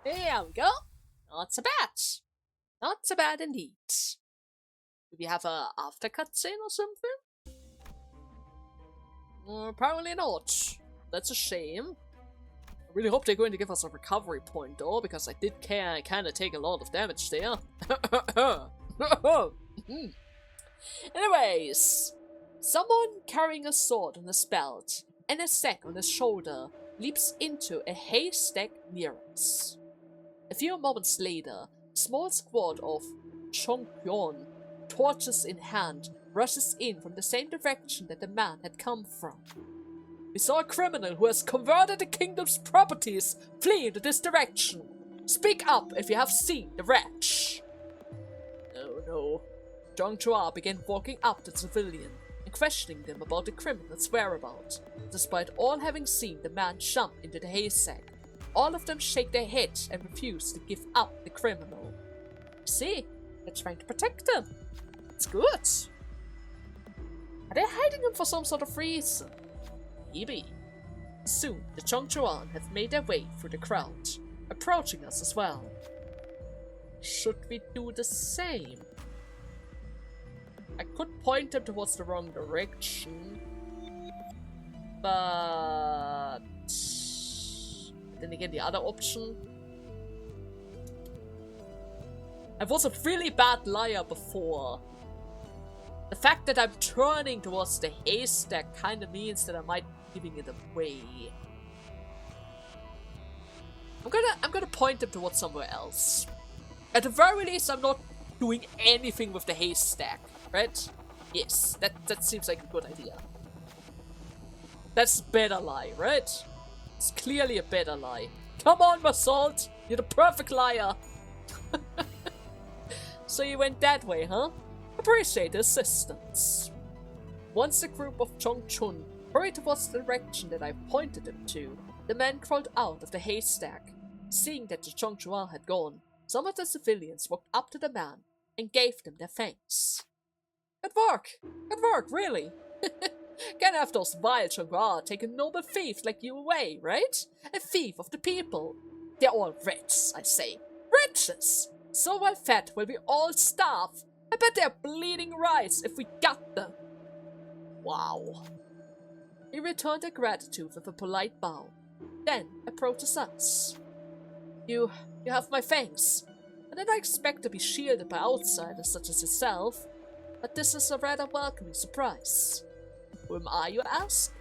There we go. Not so bad. Not so bad indeed. Do we have a after cutscene or something? Apparently not. That's a shame. I really hope they're going to give us a recovery point though, because I did kind of take a lot of damage there. Anyways, someone carrying a sword on his belt and a sack on his shoulder leaps into a haystack near us. A few moments later, a small squad of Gyeong-eop, torches in hand, rushes in from the same direction that the man had come from. We saw a criminal who has converted the kingdom's properties flee into this direction. Speak up if you have seen the wretch. Oh no. Gyeong-eop began walking up to the civilian and questioning them about the criminal's whereabouts. Despite all having seen the man jump into the haystack, all of them shake their heads and refuse to give up the criminal. See, they're trying to protect him. It's good. Are they hiding him for some sort of reason? Maybe. Soon, the Gyeong-eop have made their way through the crowd, approaching us as well. Should we do the same? I could point them towards the wrong direction, but then again, the other option. I was a really bad liar before. The fact that I'm turning towards the haystack kind of means that I might be giving it away. I'm gonna point them towards somewhere else. At the very least, I'm not doing anything with the haystack, right? Yes, that seems like a good idea. That's a better lie, right? It's clearly a better lie. Come on, Basalt! You're the perfect liar! So you went that way, huh? Appreciate the assistance. Once the group of Chongchun hurried towards the direction that I pointed them to, the man crawled out of the haystack. Seeing that the Gyeong-eop had gone, some of the civilians walked up to the man and gave them their thanks. Good work! Good work, really! Can't have those vile Gyeong-eop take a noble thief like you away, right? A thief of the people. They're all rats, I say. Wretches! So well fed will we all starve. I bet they're bleeding rice if we got them. Wow. He returned their gratitude with a polite bow, then approaches us. You have my thanks. I didn't expect to be shielded by outsiders such as yourself, but this is a rather welcoming surprise. Who am I, you ask?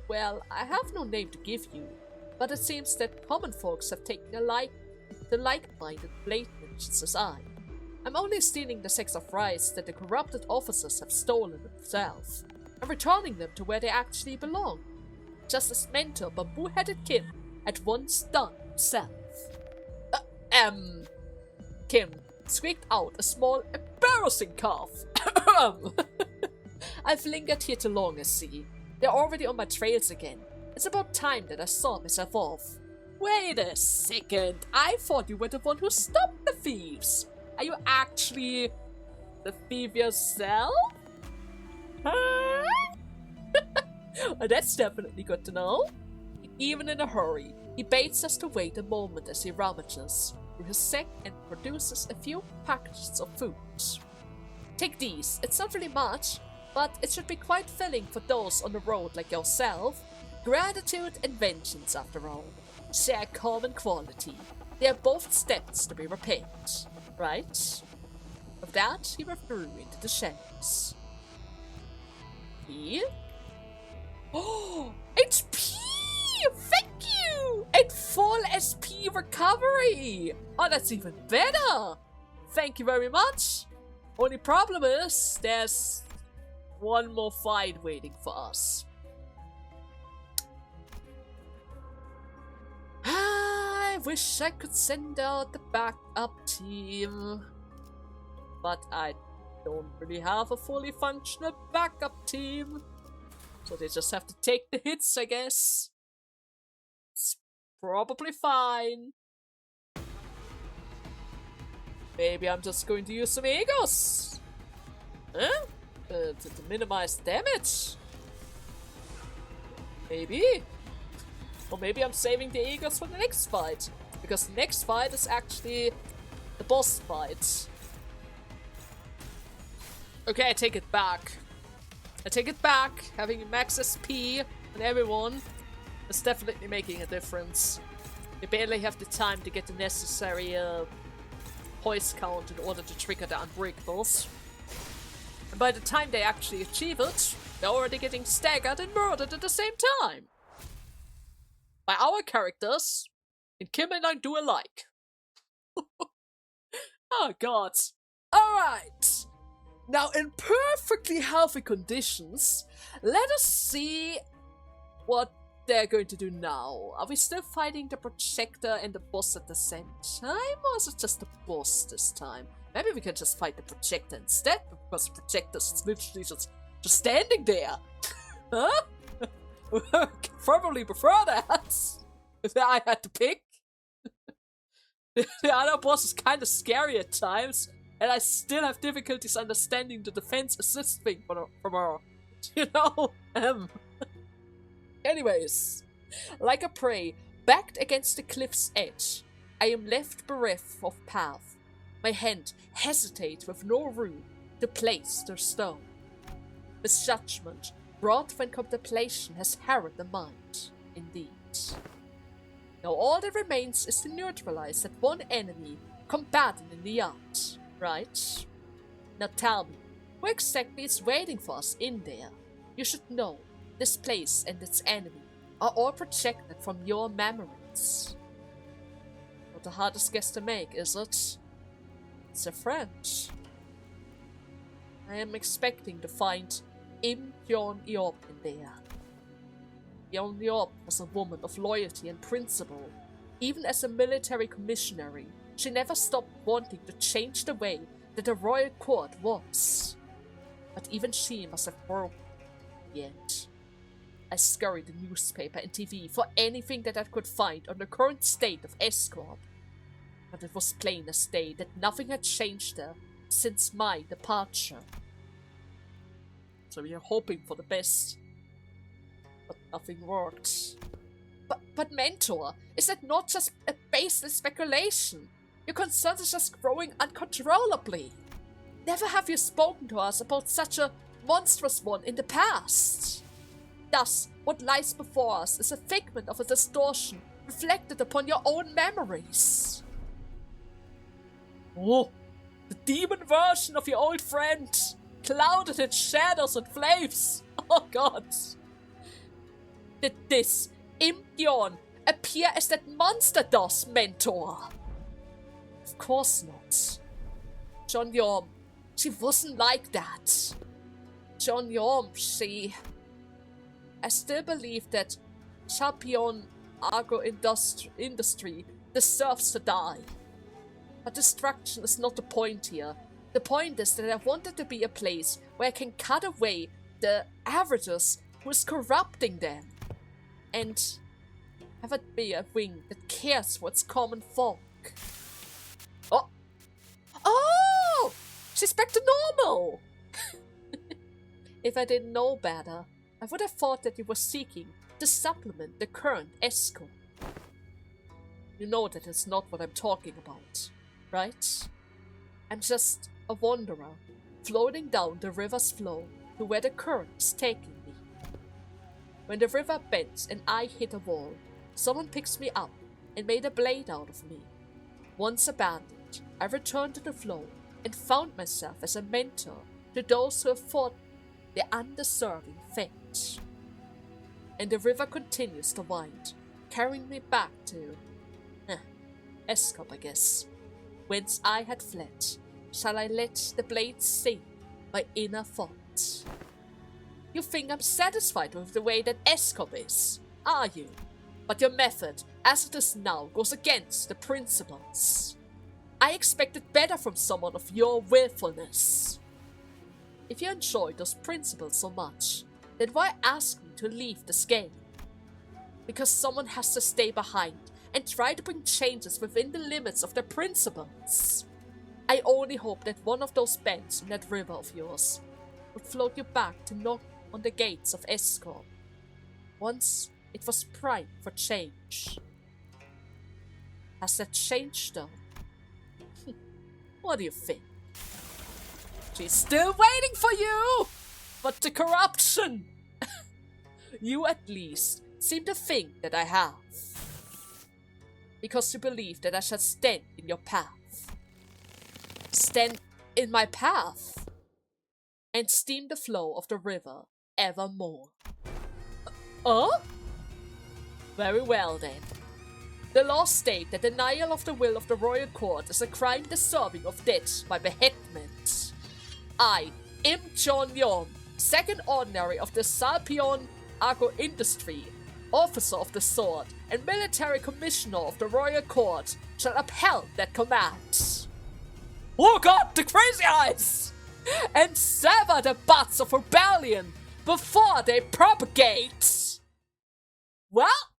Well, I have no name to give you, but it seems that common folks have taken the like-minded blatants as I. I'm only stealing the sacks of rice that the corrupted officers have stolen themselves, and returning them to where they actually belong, just as mentor bamboo-headed Kim had once done himself. Kim squeaked out a small, embarrassing cough. I've lingered here too long, I see. They're already on my trails again. It's about time that I saw myself off. Wait a second, I thought you were the one who stopped the thieves. Are you actually the thief yourself? Huh? Well, that's definitely good to know. Even in a hurry, he baits us to wait a moment as he rummages through his sack and produces a few packages of food. Take these, it's not really much, but it should be quite filling for those on the road like yourself. Gratitude and vengeance, after all. Share common quality. They are both steps to be repaid, right? With that, he withdrew into the shadows. Here? Oh, HP! Thank you! And full SP recovery! Oh, that's even better! Thank you very much! Only problem is, there's one more fight waiting for us. I wish I could send out the backup team, but I don't really have a fully functional backup team, so they just have to take the hits, I guess. It's probably fine. Maybe I'm just going to use some egos, huh? To minimize damage. Maybe. Or maybe I'm saving the egos for the next fight. Because the next fight is actually the boss fight. Okay, I take it back. I take it back. Having max SP on everyone is definitely making a difference. They barely have the time to get the necessary poise count in order to trigger the unbreakables. And by the time they actually achieve it, they're already getting staggered and murdered at the same time. By our characters, and Kim and I do alike. Oh god. Alright. Now, in perfectly healthy conditions, let us see what they're going to do now. Are we still fighting the projector and the boss at the same time, or is it just the boss this time? Maybe we can just fight the projector instead, because the projector is literally just standing there. Huh? Probably prefer that, if I had to pick. The other boss is kind of scary at times, and I still have difficulties understanding the defense assist thing from her. You know? Anyways, like a prey, backed against the cliff's edge, I am left bereft of path. My hand hesitates with no room to place the stone. Misjudgment, brought when contemplation has harrowed the mind, indeed. Now all that remains is to neutralize that one enemy combatant in the yard, right? Now tell me, who exactly is waiting for us in there? You should know, this place and its enemy are all projected from your memories. Not the hardest guess to make, is it? It's a friend. I am expecting to find Gyeong-eop in there. Gyeong-eop was a woman of loyalty and principle. Even as a military commissionary, she never stopped wanting to change the way that the royal court was. But even she must have broken in the end. I scurried the newspaper and TV for anything that I could find on the current state of Escorp. But it was plain as day that nothing had changed there since my departure. So we are hoping for the best. But nothing worked. But Mentor, is that not just a baseless speculation? Your concern is just growing uncontrollably. Never have you spoken to us about such a monstrous one in the past. Thus, what lies before us is a figment of a distortion reflected upon your own memories. Oh, the demon version of your old friend, clouded in shadows and flames. Oh god. Did this Imgyeon appear as that monster does, Mentor? Of course not. Gyeong-eop, she wasn't like that. Gyeong-eop, I still believe that Champion Agro Industry deserves to die. But destruction is not the point here. The point is that I want it to be a place where I can cut away the averages who is corrupting them. And have it be a wing that cares for its common folk. Oh! She's back to normal! If I didn't know better, I would have thought that you were seeking to supplement the current escort. You know that it's not what I'm talking about, right? I'm just a wanderer, floating down the river's flow to where the current is taking me. When the river bends and I hit a wall, someone picks me up and made a blade out of me. Once abandoned, I returned to the flow and found myself as a mentor to those who have fought the undeserving fate. And the river continues to wind, carrying me back to Escorp, I guess. Whence I had fled, shall I let the blade sing my inner thought? You think I'm satisfied with the way that Escorp is, are you? But your method, as it is now, goes against the principles. I expected better from someone of your willfulness. If you enjoy those principles so much, then why ask me to leave this game? Because someone has to stay behind and try to bring changes within the limits of the principles. I only hope that one of those bends in that river of yours would float you back to knock on the gates of Escorp. Once it was prime for change. Has that changed though? What do you think? She's still waiting for you! But the corruption! You at least seem to think that I have. Because you believe that I shall stand in your path. Stand in my path. And stem the flow of the river evermore. Oh? Very well then. The laws state that denial of the will of the royal court is a crime deserving of death by beheadment. I, Gyeong-eop, second ordinary of the Salpion Agro Industry, officer of the sword, and military commissioner of the royal court, shall uphold that command. Look up the crazy eyes! And sever the butts of rebellion before they propagate! Well,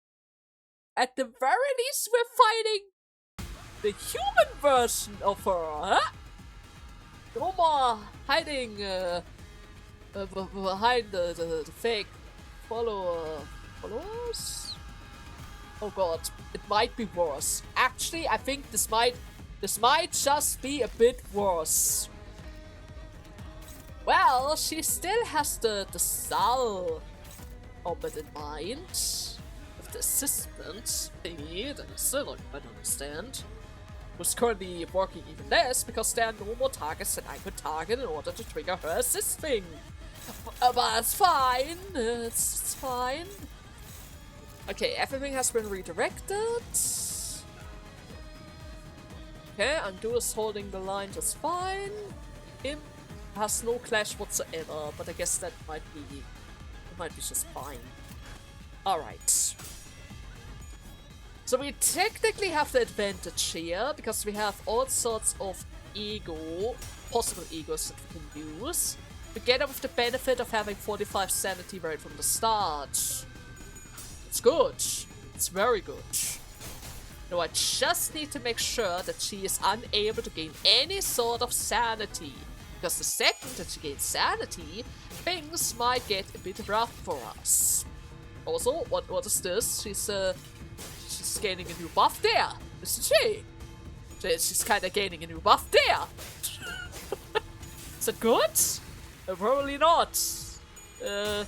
at the very least we're fighting the human version of her, huh? No more hiding behind the fake followers? Oh god, it might be worse. Actually, I think this might just be a bit worse. Well, she still has the Sal orbit in mind. With the assistant thingy that I still don't quite understand. Who's currently working even less because there are no more targets that I could target in order to trigger her assist thing. But it's fine. It's fine. Okay, everything has been redirected. Okay, Undo is holding the line just fine. Him has no clash whatsoever, but I guess that might be just fine. Alright. So we technically have the advantage here, because we have all sorts of possible egos that we can use, together with the benefit of having 45 sanity right from the start. It's good. It's very good. Now I just need to make sure that she is unable to gain any sort of sanity, because the second that she gains sanity, things might get a bit rough for us. Also, what is this? She's gaining a new buff there, isn't she? She's kind of gaining a new buff there. Is that good? Probably not. Oh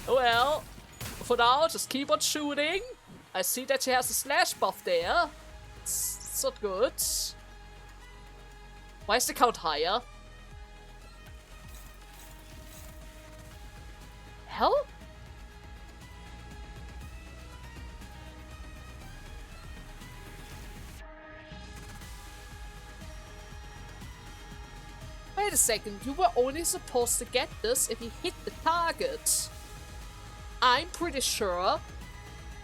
well. For now, just keep on shooting. I see that she has a slash buff there. It's not good. Why is the count higher? Hell? Wait a second, you were only supposed to get this if you hit the target. I'm pretty sure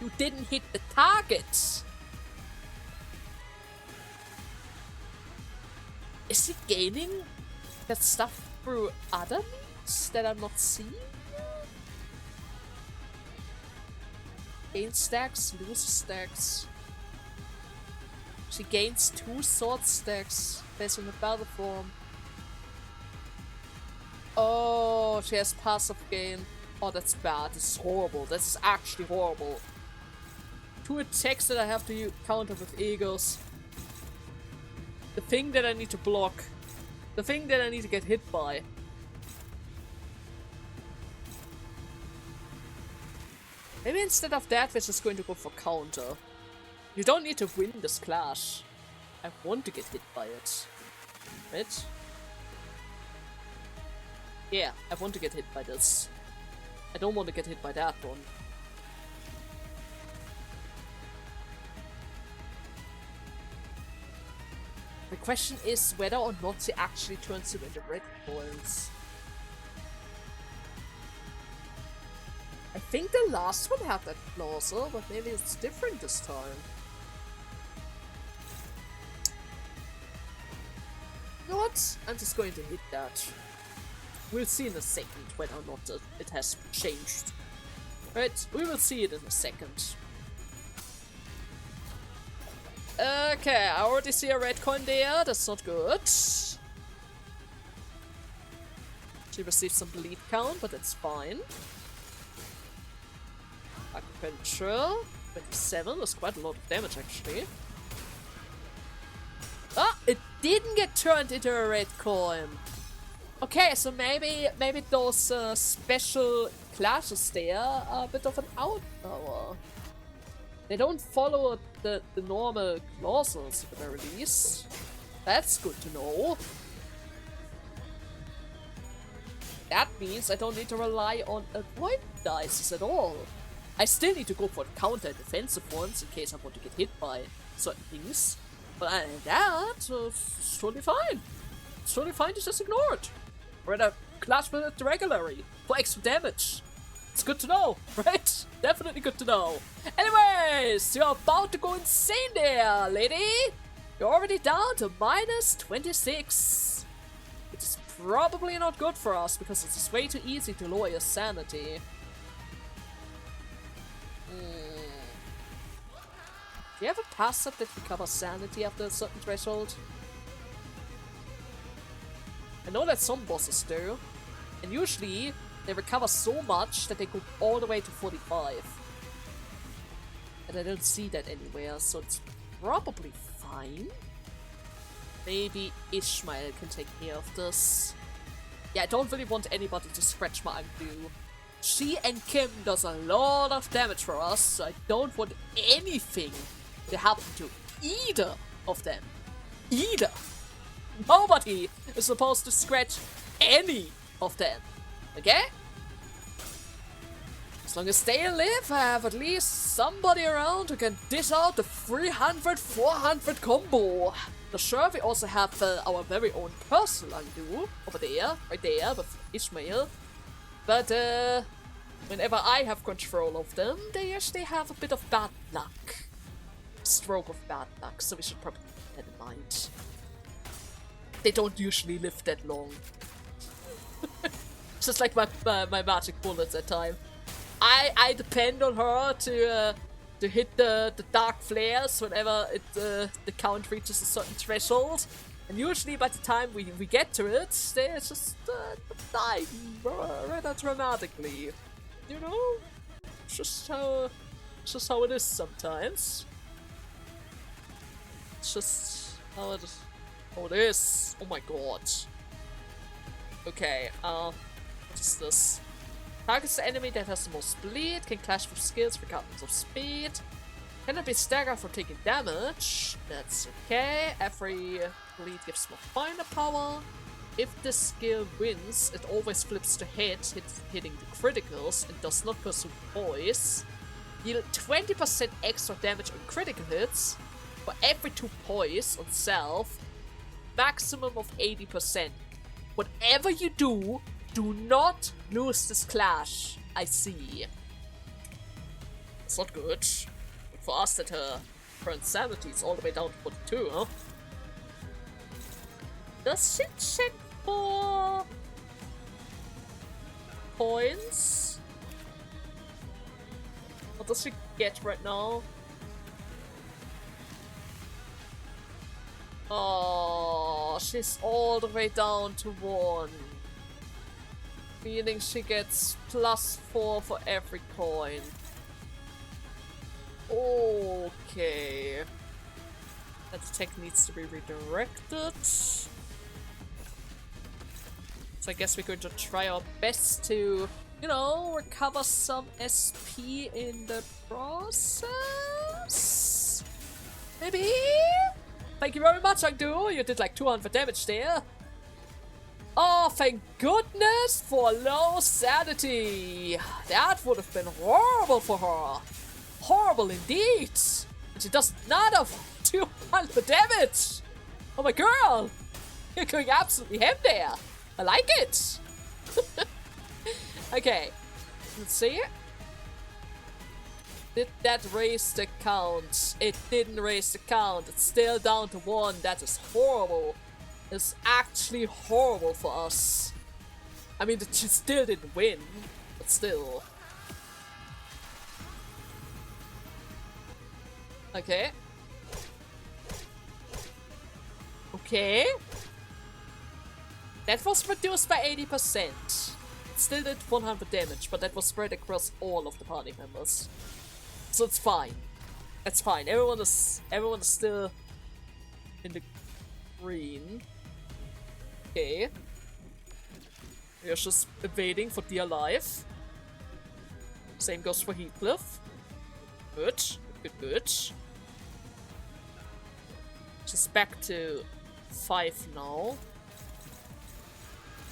you didn't hit the target. Is he gaining that stuff through other means that I'm not seeing? Gain stacks, lose stacks. She gains 2 sword stacks based on the battle form. Oh, she has passive gain. Oh, that's bad. This is horrible. This is actually horrible. 2 attacks that I have to counter with egos. The thing that I need to block. The thing that I need to get hit by. Maybe instead of that, we're just going to go for counter. You don't need to win this clash. I want to get hit by it. Right? Yeah, I want to get hit by this. I don't want to get hit by that one. The question is whether or not she actually turns him into red coins. I think the last one had that clause, but maybe it's different this time. You know what? I'm just going to hit that. We'll see in a second whether or not it has changed. Right, we will see it in a second. Okay, I already see a red coin there. That's not good. She received some bleed count, but that's fine. Acupuncture. 27, that's quite a lot of damage actually. Ah, it didn't get turned into a red coin. Okay, so maybe those special clashes there are a bit of an outpower. They don't follow the normal clauses at the very least. That's good to know. That means I don't need to rely on avoid dices at all. I still need to go for counter defensive ones in case I want to get hit by certain things. But other than that, it's totally fine. It's totally fine to just ignore it. Or rather, clash with it regularly for extra damage. It's good to know, right? Definitely good to know. Anyways, you're about to go insane there, lady. You're already down to minus 26. Which is probably not good for us because it's way too easy to lower your sanity. Do you have a passive that recovers sanity after a certain threshold? I know that some bosses do, and usually they recover so much that they go all the way to 45. And I don't see that anywhere, so it's probably fine. Maybe Ishmael can take care of this. Yeah, I don't really want anybody to scratch my undo. She and Kim does a lot of damage for us, so I don't want anything to happen to either of them. Either. Nobody is supposed to scratch any of them. Okay? As long as they live, I have at least somebody around who can dish out the 300-400 combo. The sure, we also have our very own personal undo over there, right there with Ishmael. But whenever I have control of them, they usually have a bit of bad luck. Stroke of bad luck, so we should probably keep that in mind. They don't usually live that long. Just like my magic bullets at time. I depend on her to hit the dark flares whenever the count reaches a certain threshold. And usually by the time we get to it, they just die rather dramatically. You know? It's just how it is sometimes. It's just how it is. Oh my god. Okay, what is this? Targets the enemy that has the most bleed, can clash with skills regardless of speed. Cannot be staggered for taking damage. That's okay. Every bleed gives more finer power. If the skill wins, it always flips to hitting the criticals and does not pursue poise. Deal 20% extra damage on critical hits for every 2 poise on self. Maximum of 80%. Whatever you do, do not lose this clash. I see. It's not good. But for us that her insanity is all the way down to 42, huh? Does she check for points? What does she get right now? Oh, she's all the way down to 1. Meaning she gets +4 for every coin. Okay. That attack needs to be redirected. So I guess we're going to try our best to, you know, recover some SP in the process? Maybe? Thank you very much, Angdu. You did like 200 damage there. Oh, thank goodness for low sanity. That would have been horrible for her. Horrible indeed. And she does not have 200 damage. Oh my girl. You're going absolutely ham there. I like it. Okay. Let's see. Did that raise the count? It didn't raise the count. It's still down to 1. That is horrible. It's actually horrible for us. I mean, she still didn't win, but still. Okay. Okay. That was reduced by 80%. It still did 100 damage, but that was spread across all of the party members. So it's fine. It's fine. Everyone is still in the green. Okay. We're just evading for dear life. Same goes for Heathcliff. Good. Good. Just back to 5 now.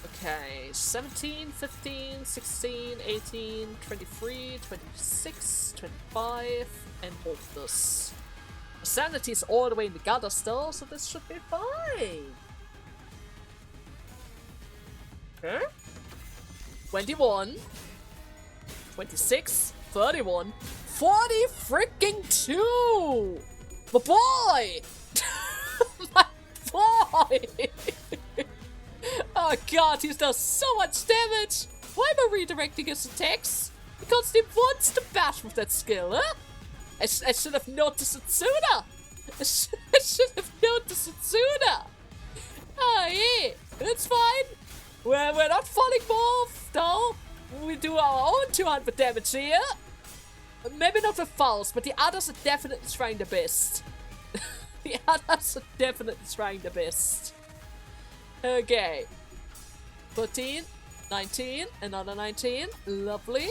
Okay, 17, 15, 16, 18, 23, 26, 25, and hold this. Sanity is all the way in the gutter still, so this should be fine. Okay. 21, 26, 31, 40 freaking 2! My boy! My boy! Oh god, he does so much damage! Why am I redirecting his attacks? Because he wants to bash with that skill, huh? I should have noticed it sooner! I should have noticed it sooner! Oh yeah, it's fine! We're not falling off, though! We do our own 200 damage here! Maybe not with fouls, but the others are definitely trying their best. The others are definitely trying their best. Okay. 13, 19, another 19. Lovely.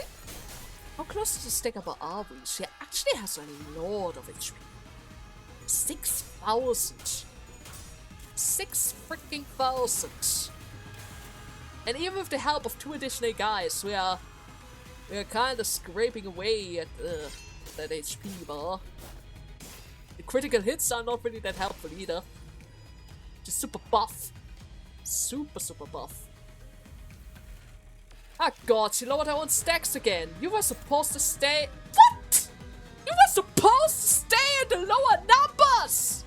How close to the stack up are we? She actually has a lot of HP. 6,000. 6 freaking thousand. And even with the help of 2 additional guys, we are kind of scraping away at that HP bar. The critical hits are not really that helpful either. Just super buff. Super buff. Ah god, she lowered her own stacks again. You were supposed to stay... What?! You were supposed to stay in the lower numbers!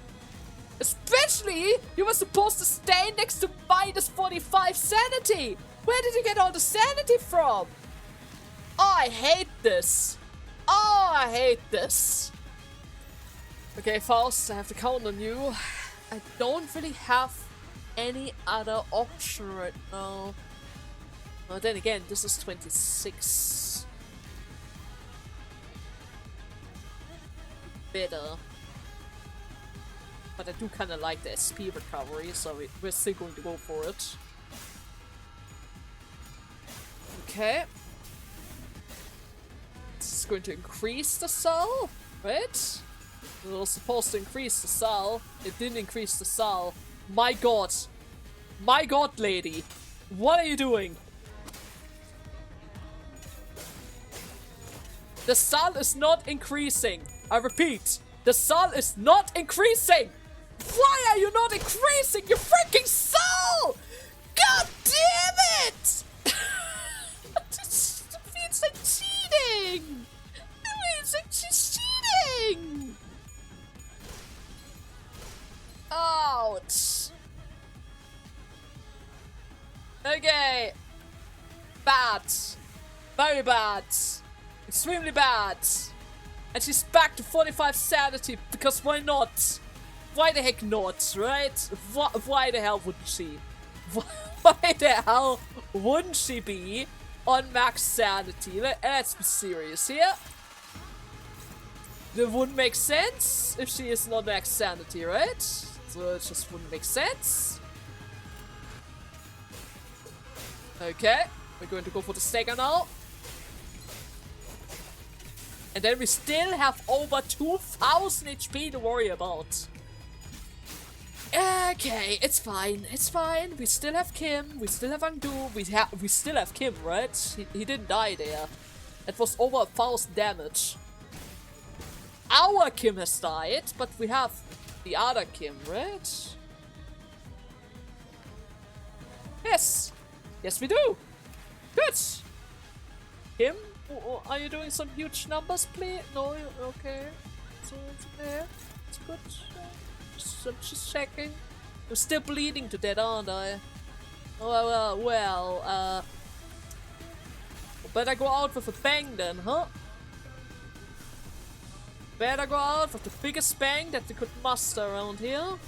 Especially, you were supposed to stay next to minus 45 sanity! Where did you get all the sanity from? Oh, I hate this. Oh, I hate this. Okay, Faust, I have to count on you. I don't really have any other option right now. Well, then again, this is 26. Better. But I do kind of like the SP recovery, so we're still going to go for it. Okay. This is going to increase the cell, right? It was supposed to increase the cell. It didn't increase the cell. My god. My god, lady. What are you doing? The cell is not increasing. I repeat, the cell is not increasing. Why are you not increasing your freaking cell? God damn it! This feels like cheating. It feels like she's cheating. Ouch. Okay. Bad. Very bad. Extremely bad. And she's back to 45 sanity, because why not? Why the heck not, right? Why the hell wouldn't she? Why the hell wouldn't she be on max sanity? Let's be serious here. That wouldn't make sense if she is not max sanity, right? So it just wouldn't make sense. Okay, we're going to go for the stagger now. And then we still have over 2,000 HP to worry about. Okay, it's fine. It's fine. We still have Kim. We still have Angdu. We still have Kim, right? He didn't die there. It was over 1,000 damage. Our Kim has died, but we have the other Kim, right? Yes. Yes, we do. Good. Kim? Are you doing some huge numbers, please? No, okay. So it's okay. It's good. I'm just checking. I'm still bleeding to death, aren't I? Well, better go out with a bang then, huh? Better go out with the biggest bang that we could muster around here.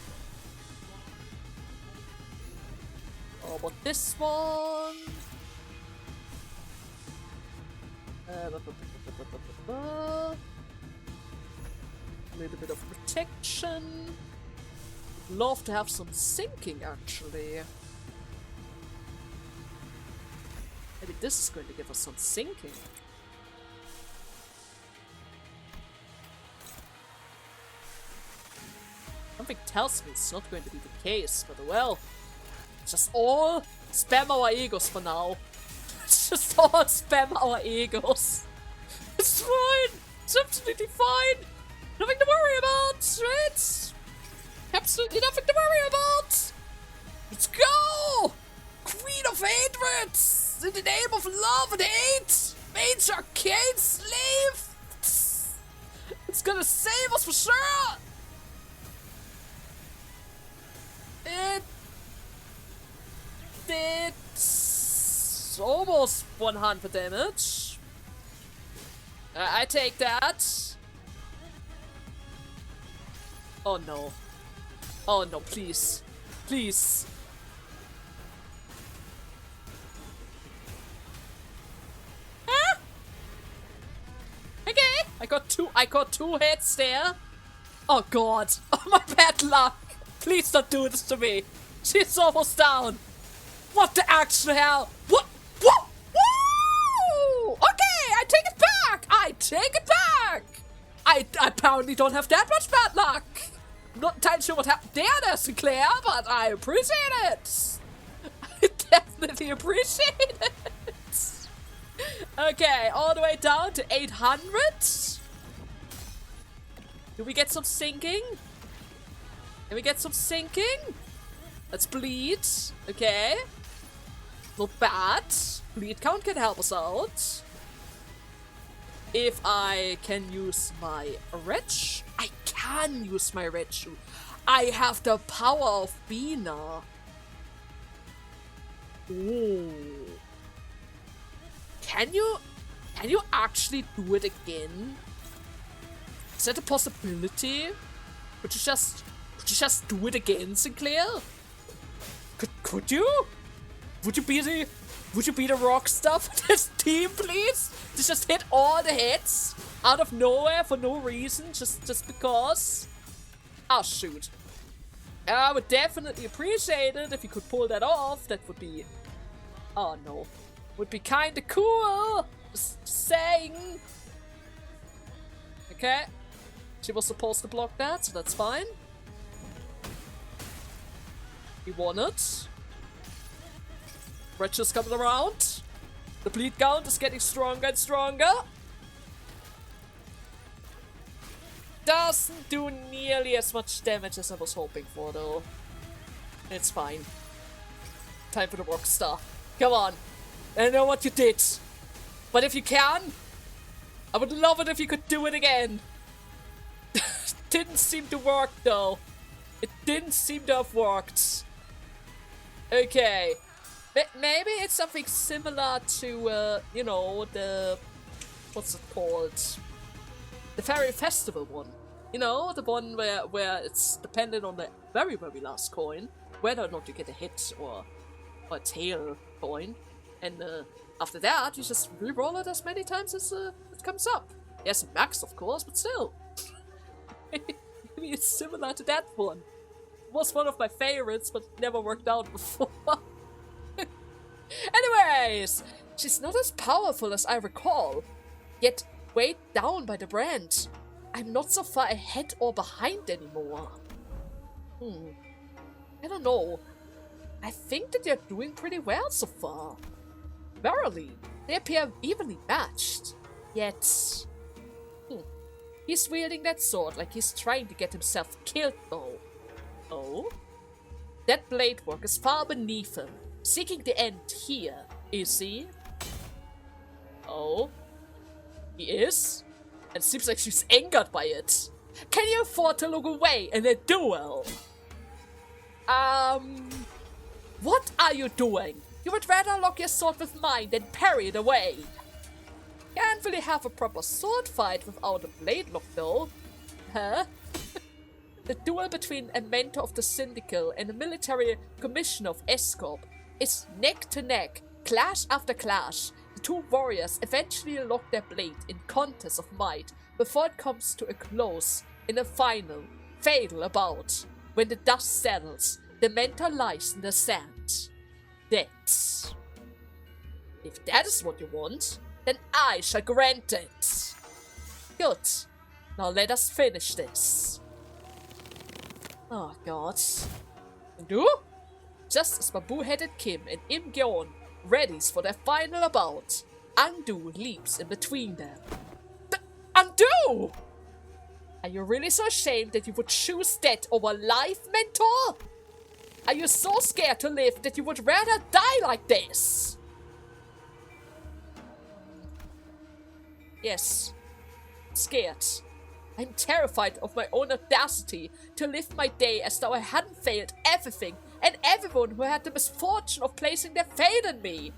Oh, but this one... A little bit of protection. love to have some sinking, actually. Maybe this is going to give us some sinking. Something tells me it's not going to be the case, but well, just all spam our egos for now. Just all spam our egos. It's fine. It's absolutely fine. Nothing to worry about, right? Absolutely nothing to worry about. Let's go! Queen of Hatreds! In the name of love and hate! Mage Arcane Slave! It's gonna save us for sure! It's almost 100 damage. I take that. Oh no. Oh no, please. Please. Ah! Okay, I got two hits there. Oh god. Oh my bad luck. Please don't do this to me. She's almost down. What the actual hell? What? What? Woo! Okay, I take it back. I take it back. I apparently don't have that much bad luck. Not entirely sure what happened there, Sinclair, but I appreciate it. I definitely appreciate it. Okay, all the way down to 800. Do we get some sinking? Can we get some sinking? Let's bleed. Okay. Not bad. Bleed count can help us out. If I can use my wretch, I can use my wretch. I have the power of Bina. Ooh. Can you actually do it again? Is that a possibility? Could you just do it again, Sinclair? Could you? Would you be the rock star for this team, please? To just hit all the hits out of nowhere for no reason, just because? Oh shoot. I would definitely appreciate it if you could pull that off. That would be, oh no, would be kinda cool. Just saying. Okay. She was supposed to block that, so that's fine. We won it. Wretch is coming around. The bleed count is getting stronger and stronger. Doesn't do nearly as much damage as I was hoping for, though. It's fine. Time for the rockstar. Come on. I know what you did. But if you can, I would love it if you could do it again. Didn't seem to work, though. It didn't seem to have worked. Okay. Maybe it's something similar to, you know, the... What's it called? The Fairy Festival one. You know, the one where it's dependent on the very, very last coin, whether or not you get a hit or a tail coin. And after that, you just re-roll it as many times as it comes up. Yes, max, of course, but still. Maybe it's similar to that one. It was one of my favorites, but never worked out before. Anyways, she's not as powerful as I recall, yet weighed down by the brand. I'm not so far ahead or behind anymore. I don't know. I think that they're doing pretty well so far. Verily, they appear evenly matched. Yet... He's wielding that sword like he's trying to get himself killed, though. Oh? That blade work is far beneath him, seeking the end here, is he? Oh? He is? And seems like she's angered by it. Can you afford to look away in a duel? What are you doing? You would rather lock your sword with mine than parry it away. Can't really have a proper sword fight without a blade lock, though. Huh? The duel between a mentor of the Syndicate and a military commissioner of Escorp is neck to neck, clash after clash. The two warriors eventually lock their blade in contest of might before it comes to a close in a final, fatal bout. When the dust settles, the mentor lies in the sand. Death. If that is what you want, then I shall grant it. Good. Now let us finish this. Oh god. And just as Babu-headed Kim and Im Gyeong readies for their final bout, Undo leaps in between them. Undo! Are you really so ashamed that you would choose death over life, mentor? Are you so scared to live that you would rather die like this? Yes. Scared. I'm terrified of my own audacity to live my day as though I hadn't failed everything and everyone who had the misfortune of placing their faith in me.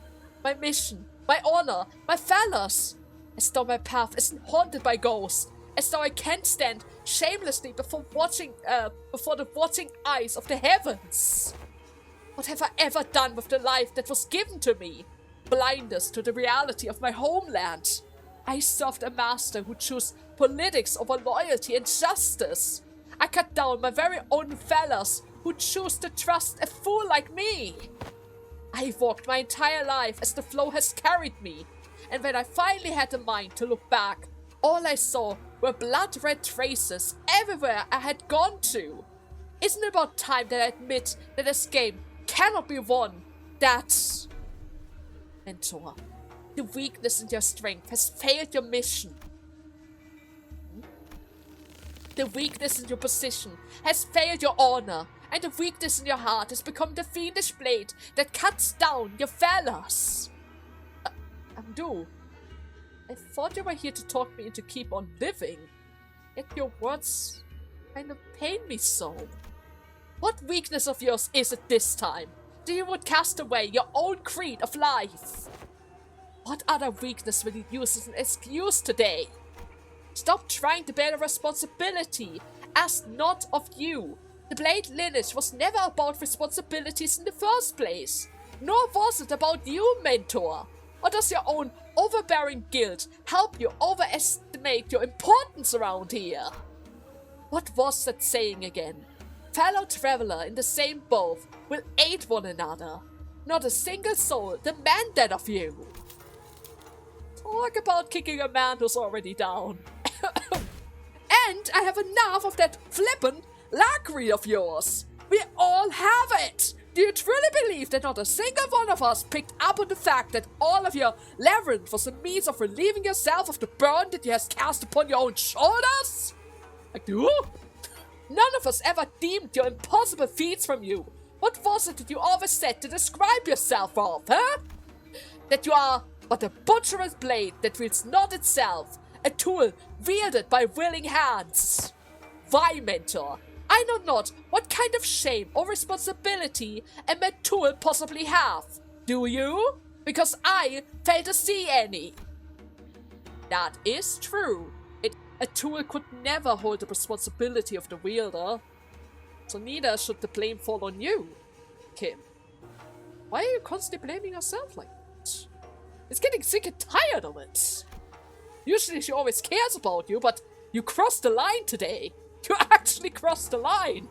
My mission, my honor, my fellows. As though my path isn't haunted by ghosts. As though I can't stand shamelessly before the watching eyes of the heavens. What have I ever done with the life that was given to me? Blindness to the reality of my homeland. I served a master who chose politics over loyalty and justice. I cut down my very own fellows who choose to trust a fool like me. I walked my entire life as the flow has carried me, and when I finally had the mind to look back, all I saw were blood-red traces everywhere I had gone to. Isn't it about time that I admit that this game cannot be won? That... Mentor, the weakness in your strength has failed your mission. The weakness in your position has failed your honor, and the weakness in your heart has become the fiendish blade that cuts down your fellows. Undo, I thought you were here to talk me into keep on living, yet your words kind of pain me so. What weakness of yours is it this time, that you would cast away your own creed of life? What other weakness will you use as an excuse today? Stop trying to bear the responsibility, as not of you. The Blade lineage was never about responsibilities in the first place. Nor was it about you, mentor. Or does your own overbearing guilt help you overestimate your importance around here? What was that saying again? Fellow traveler in the same boat will aid one another. Not a single soul demand that of you. Talk about kicking a man who's already down. And I have enough of that flippant lacquery of yours. We all have it. Do you truly believe that not a single one of us picked up on the fact that all of your labyrinth was a means of relieving yourself of the burden that you have cast upon your own shoulders? Like, none of us ever deemed your impossible feats from you. What was it that you always said to describe yourself of, huh? That you are but a butcherous blade that wields not itself, a tool wielded by willing hands. Why, mentor? I know not what kind of shame or responsibility a mad tool possibly have. Do you? Because I fail to see any. That is true. A tool could never hold the responsibility of the wielder. So neither should the blame fall on you, Kim. Why are you constantly blaming yourself like that? It's getting sick and tired of it. Usually she always cares about you, but you crossed the line today. You actually crossed the line.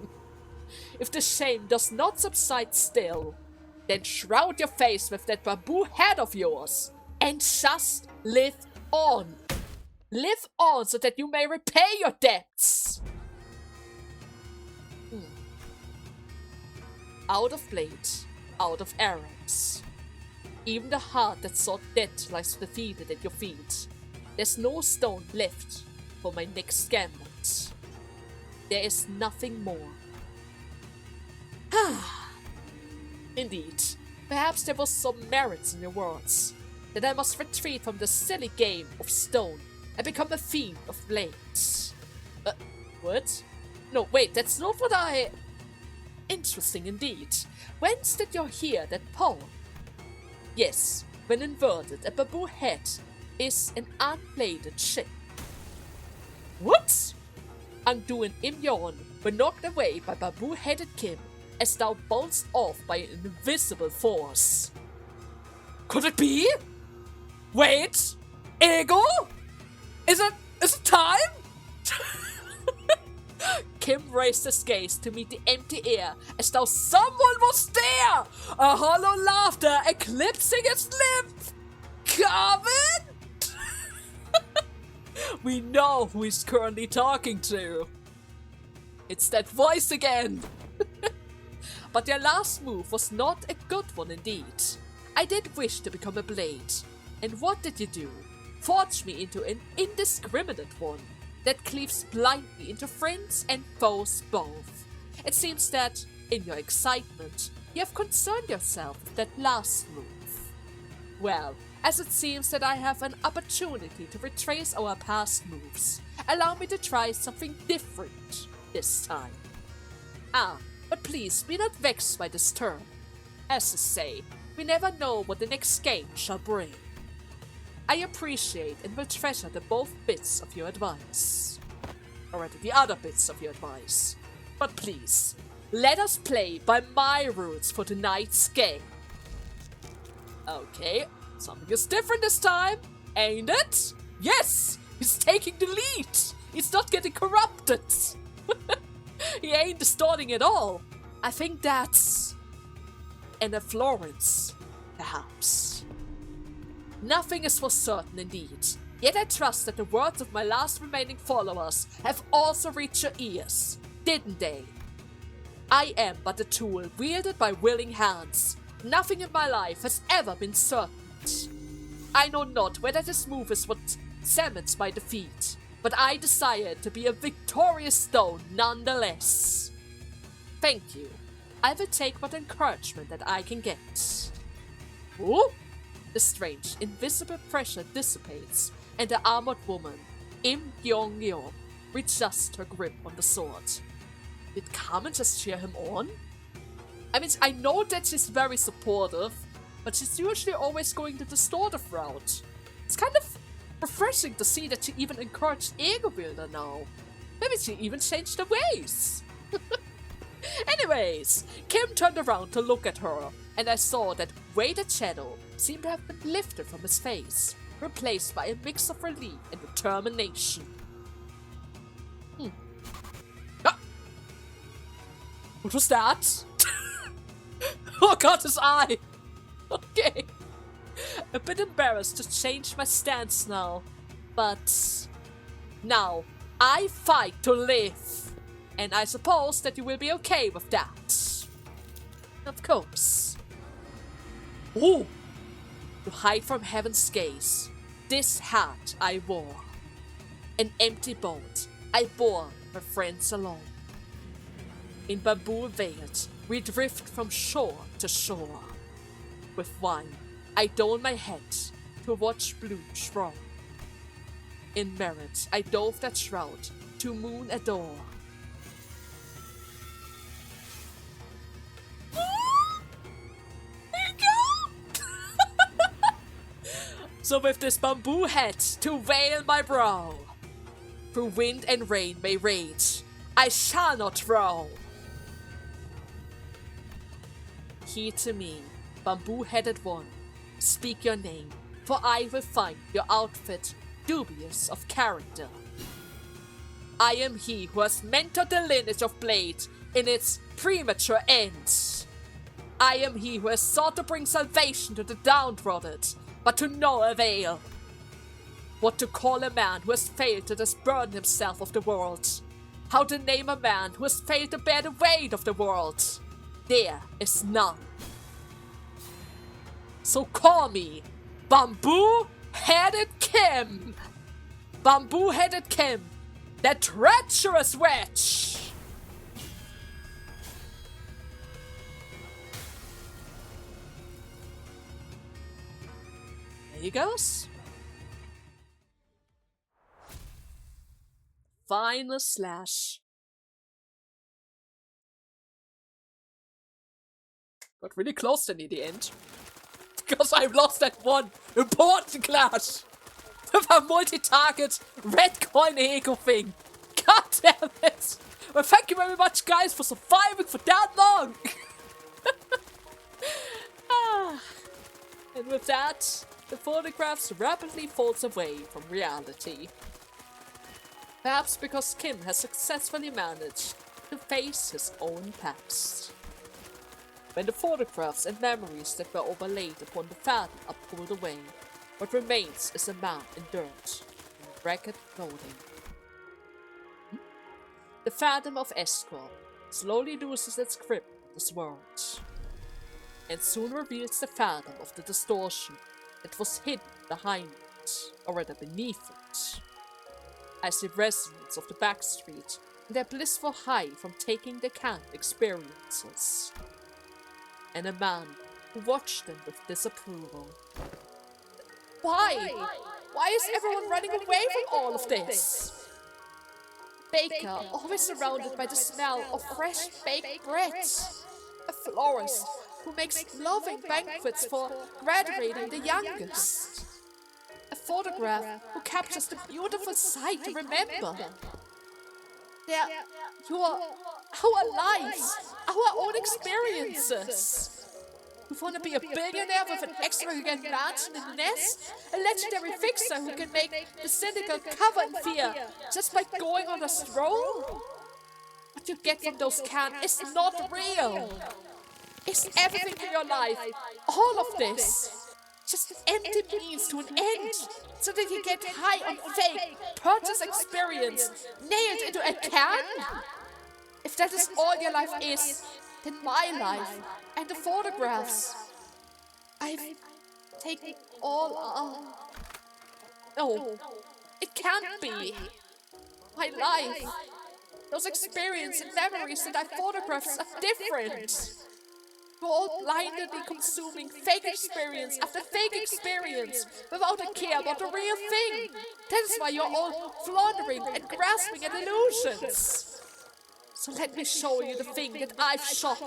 If the shame does not subside still, then shroud your face with that bamboo head of yours and just live on. Live on so that you may repay your debts. Out of blade, out of arrows. Even the heart that sought death lies defeated at your feet. There's no stone left for my next gambit. There is nothing more. Indeed, perhaps there was some merit in your words, that I must retreat from the silly game of stone and become a fiend of blades. What? No, wait, that's not what I... Interesting indeed. Whence did you hear that poem? Yes, when inverted, a bamboo head is an unbladed ship. What? Undo and Im Gyeong were knocked away by bamboo-headed Kim as thou bounced off by an invisible force. Could it be? Wait! Ego? Is it time? Kim raised his gaze to meet the empty air as though someone was there! A hollow laughter eclipsing his lips! Carmen? We know who he's currently talking to. It's that voice again! But your last move was not a good one indeed. I did wish to become a blade. And what did you do? Forge me into an indiscriminate one that cleaves blindly into friends and foes both. It seems that, in your excitement, you have concerned yourself with that last move. Well, as it seems that I have an opportunity to retrace our past moves, allow me to try something different this time. But please be not vexed by this term. As to say, we never know what the next game shall bring. I appreciate and will treasure the both bits of your advice. Or rather, the other bits of your advice. But please, let us play by my rules for tonight's game. Okay, something is different this time, ain't it? Yes, he's taking the lead. He's not getting corrupted. He ain't distorting at all. I think that's an Florence, perhaps. Nothing is for certain indeed, yet I trust that the words of my last remaining followers have also reached your ears, didn't they? I am but a tool wielded by willing hands. Nothing in my life has ever been certain. I know not whether this move is what summons my defeat, but I desire to be a victorious stone nonetheless. Thank you. I will take what encouragement that I can get. Ooh! The strange, invisible pressure dissipates, and the armored woman, Gyeong-eop, readjusts her grip on the sword. Did Carmen just cheer him on? I mean, I know that she's very supportive, but she's usually always going the distortive route. It's kind of refreshing to see that she even encouraged Ego-Builder now. Maybe she even changed her ways. Anyways, Kim turned around to look at her, and I saw that weighted shadow seemed to have been lifted from his face, replaced by a mix of relief and determination. Ah! What was that? Oh god, his eye! Okay. A bit embarrassed to change my stance now, but now I fight to live. And I suppose that you will be okay with that. Of course. Ooh! To hide from heaven's gaze, this hat I wore. An empty boat I bore my friends along. In bamboo veiled, we drift from shore to shore. With wine, I don my head to watch blue shroud. In merit, I dove that shroud to moon adore. So with this bamboo hat to veil my brow, through wind and rain may rage, I shall not row. Heed to me, bamboo-headed one, speak your name, for I will find your outfit dubious of character. I am he who has mentored the lineage of Blade in its premature end. I am he who has sought to bring salvation to the downtrodden, but to no avail. What to call a man who has failed to disburden himself of the world? How to name a man who has failed to bear the weight of the world? There is none. So call me Bamboo-Headed Kim! Bamboo-Headed Kim, the treacherous witch! There he goes. Final slash. Got really close to near the end. Because I've lost that one important clash. With a multi-target red coin eagle thing. God damn it. Well, thank you very much, guys, for surviving for that long. And with that, the photographs rapidly falls away from reality. Perhaps because Kim has successfully managed to face his own past. When the photographs and memories that were overlaid upon the fathom are pulled away, what remains is a man in dirt and ragged clothing. The fathom of Escort slowly loses its grip on this world, and soon reveals the fathom of the distortion that was hidden behind it, or rather beneath it. I see residents of the backstreet in their blissful high from taking their canned experiences, and a man who watched them with disapproval. Why? Why is everyone running away from all of this? Baker, always surrounded by the smell of fresh baked bread. A florist who makes loving banquets for graduating the youngest. A photograph who captures the beautiful sight to remember. They're our lives, our own experiences. We want to be a billionaire with an extravagant mansion in the nest, a legendary fixer who can make the cynical cover in fear just by going on a stroll. What you get from those cans is not real. Is everything in your life, all of this, just an empty means to an end, so that you get high on fake, purchase experience, nailed into a can? If that is all your life is, then my life and the photographs, I've taken all on. No, it can't be. My life, those experiences and memories that I photographed are different. We're all blindly consuming fake experience after fake experience without a care about the real thing. That is why you're all floundering and grasping at illusions. So let me show you the thing that I've shot.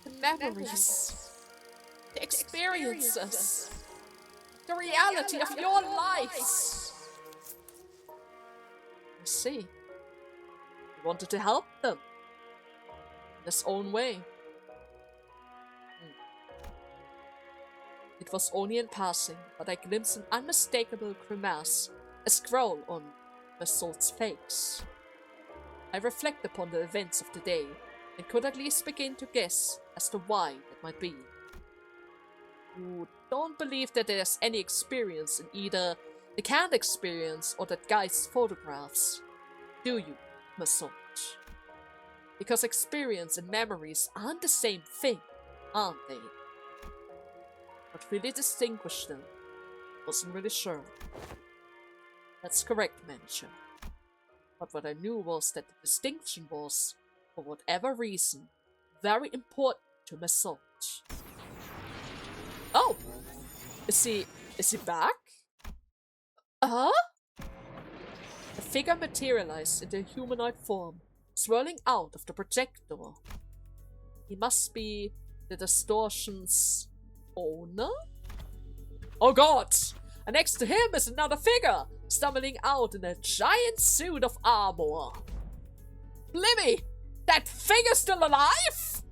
The memories, the experiences, the reality of your lives. I see. You wanted to help them in his own way. It was only in passing, but I glimpsed an unmistakable grimace, a scroll on Massault's face. I reflect upon the events of the day, and could at least begin to guess as to why that might be. You don't believe that there's any experience in either the canned experience or that guy's photographs, do you, Massault? Because experience and memories aren't the same thing, aren't they? What really distinguished them? Wasn't really sure. That's correct, Manager. But what I knew was that the distinction was, for whatever reason, very important to Massault. Oh! Is he back? A figure materialized in the humanoid form, swirling out of the projector. He must be the distortion's owner? Oh god! And next to him is another figure, stumbling out in a giant suit of armor. Blimey! That figure's still alive?!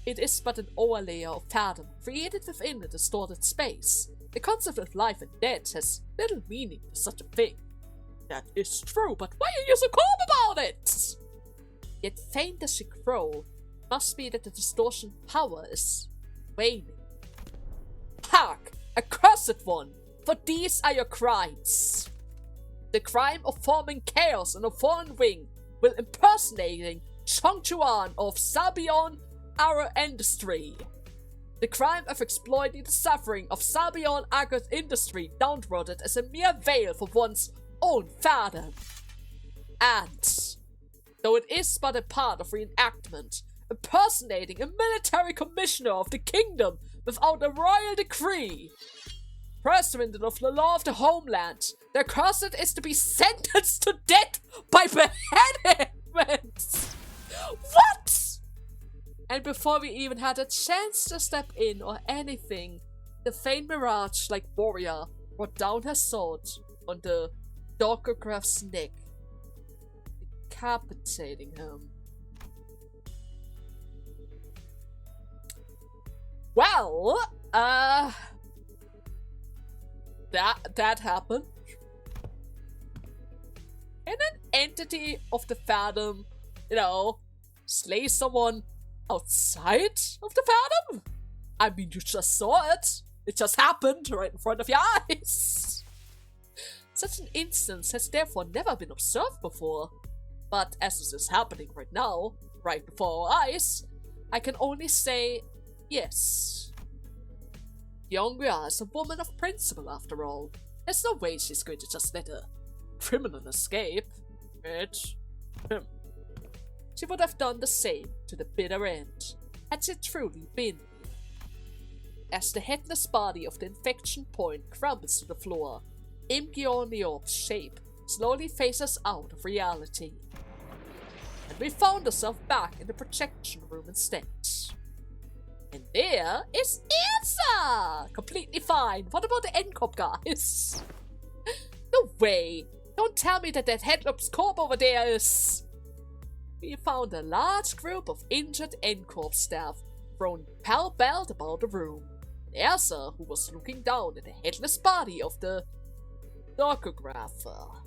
It is but an overlayer of fathom created within a distorted space. The concept of life and death has little meaning to such a thing. That is true, but why are you so calm about it? Yet faint as she grow, must be that the distortion power is waning. Hark, accursed one, for these are your crimes. The crime of forming chaos on a foreign wing, while impersonating Chongchuan of Sabion, our industry. The crime of exploiting the suffering of Sabion Agri's industry downtrodden as a mere veil for one's own father. And, though it is but a part of reenactment, impersonating a military commissioner of the kingdom without a royal decree. President of the law of the homeland, the accursed is to be sentenced to death by beheadment! What?! And before we even had a chance to step in or anything, the faint mirage-like warrior brought down her sword on the Dogograph's neck, decapitating him. Well, that happened. Can an entity of the Fathom, you know, slay someone outside of the Fathom? I mean, you just saw it. It just happened right in front of your eyes. Such an instance has therefore never been observed before. But as this is happening right now, right before our eyes, I can only say yes. Gyeong-eop is a woman of principle after all. There's no way she's going to just let a criminal escape. She would have done the same to the bitter end, had she truly been. As the headless body of the infection point crumbles to the floor, Gyeong-eop's shape slowly phases out of reality. And we found ourselves back in the projection room instead. And there is Ilsa! Completely fine. What about the Gyeong-eop guys? No way! Don't tell me that Headloop's corp over there is... We found a large group of injured Gyeong-eop staff thrown pell-mell about the room. And Elsa, who was looking down at the headless body of the Darkographer.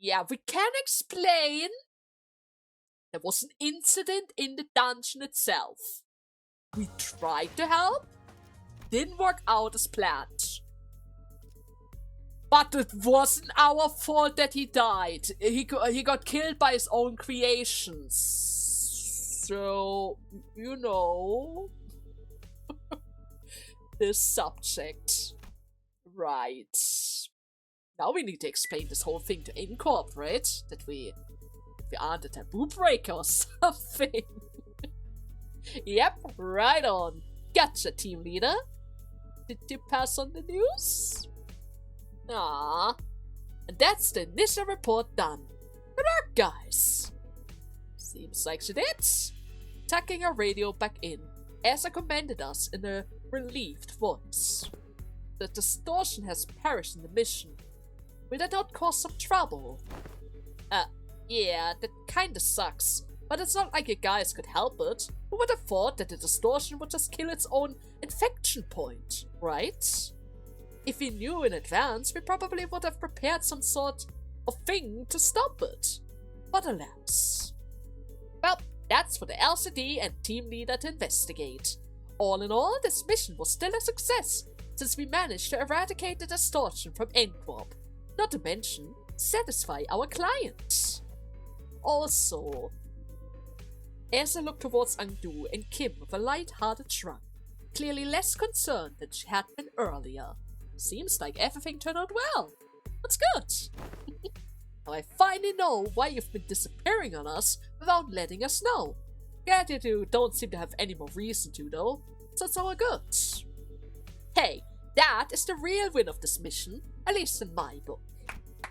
Yeah, we can explain. There was an incident in the dungeon itself. We tried to help. Didn't work out as planned. But it wasn't our fault that he died. He got killed by his own creations. So, you know... this subject. Right. Now we need to explain this whole thing to Gyeong-eop, right? That we aren't a taboo breaker or something. Yep, right on. Gotcha, team leader. Did you pass on the news? Ah, and that's the initial report done. Good work, guys. Seems like she did. Tucking our radio back in, Asa commended us in a relieved voice. The distortion has perished in the mission. Will that not cause some trouble? Yeah, that kinda sucks. But it's not like you guys could help it. Who would have thought that the distortion would just kill its own infection point, right? If we knew in advance, we probably would have prepared some sort of thing to stop it. But alas. Well, that's for the LCD and team leader to investigate. All in all, this mission was still a success, since we managed to eradicate the distortion from Gyeong-eop. Not to mention, satisfy our clients. Also, Asa looked towards Angdu and Kim with a light-hearted shrug, clearly less concerned than she had been earlier. Seems like everything turned out well. That's good. Now I finally know why you've been disappearing on us without letting us know. Glad you two don't seem to have any more reason to, though, so it's all good. Hey, that is the real win of this mission, at least in my book.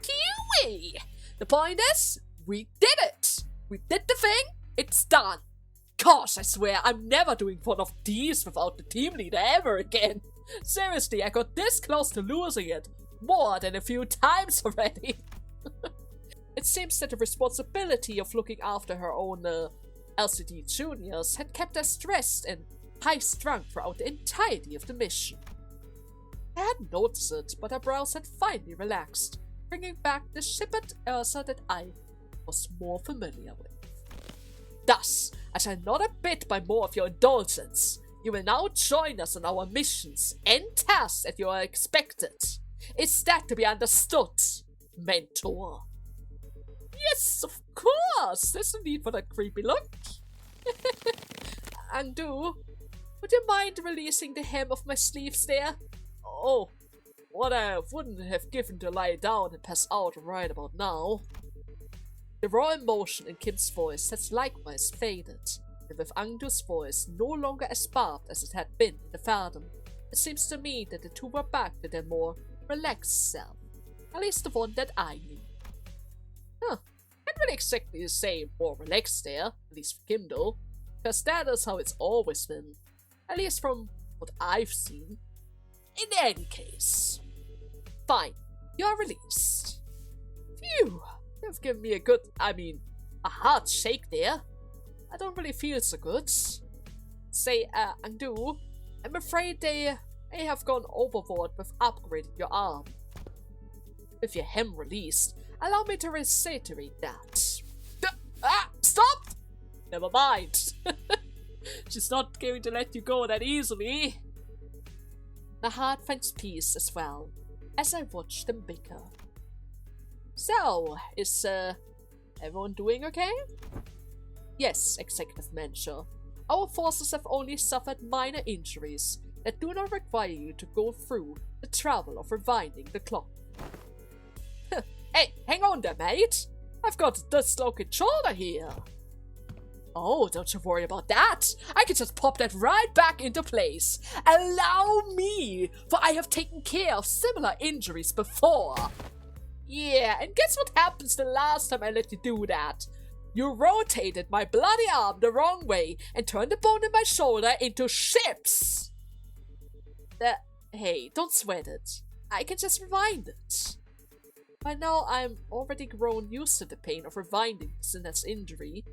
Kiwi! The point is, we did it! We did the thing, it's done. Gosh, I swear, I'm never doing one of these without the team leader ever again. Seriously, I got this close to losing it. More than a few times already. It seems that the responsibility of looking after her own LCD juniors had kept her stressed and high-strung throughout the entirety of the mission. I hadn't noticed it, but her brows had finally relaxed, bringing back the shippered Ursa that I was more familiar with. Thus, I shall not abide by more of your indulgence. You will now join us on our missions and tasks that you are expected. Is that to be understood, mentor? Yes, of course! There's no need for that creepy look. Angdu, would you mind releasing the hem of my sleeves there? Oh, what I wouldn't have given to lie down and pass out right about now. The raw emotion in Kim's voice has likewise faded, and with Angdu's voice no longer as barbed as it had been in the Fathom, it seems to me that the two were back to their more relaxed self, at least the one that I knew. Can't really exactly say more relaxed there, at least for Kim though, because that is how it's always been, at least from what I've seen. In any case, fine, you're released. Phew, you've given me a hard shake there. I don't really feel so good. Say, Angdu, I'm afraid they may have gone overboard with upgrading your arm. With your hem released, Allow me to reiterate that. Stop! Never mind. She's not going to let you go that easily. My heart finds peace as well, as I watch them bicker. So, is everyone doing okay? Yes, Executive Manager. Our forces have only suffered minor injuries that do not require you to go through the trouble of rewinding the clock. Hey, hang on there, mate! I've got a dislocated shoulder here! Oh, don't you worry about that! I can just pop that right back into place! Allow me! For I have taken care of similar injuries before! Yeah, and guess what happens the last time I let you do that? You rotated my bloody arm the wrong way and turned the bone in my shoulder into ships! Hey, don't sweat it. I can just rewind it. By now, I'm already grown used to the pain of rewinding Sinet's injury.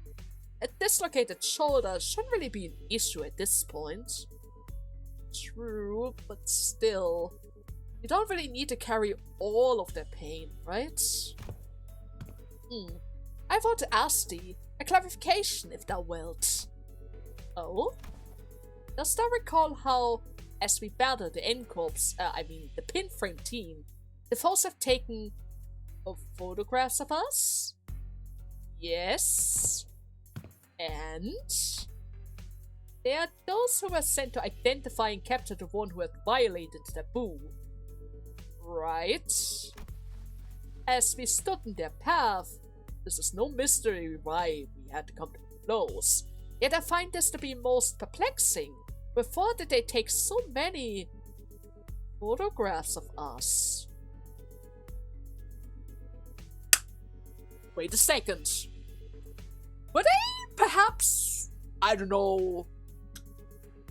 A dislocated shoulder shouldn't really be an issue at this point. True, but still, you don't really need to carry all of their pain, right? I want to ask thee a clarification, if thou wilt. Oh? Dost thou recall how, as we battle the the pinframe team, the foes have taken photographs of us? Yes. And there are those who were sent to identify and capture the one who had violated the taboo. Right? As we stood in their path, this is no mystery why we had to come to blows. Yet I find this to be most perplexing. Before did they take so many photographs of us? Wait a second. Were they perhaps, I don't know,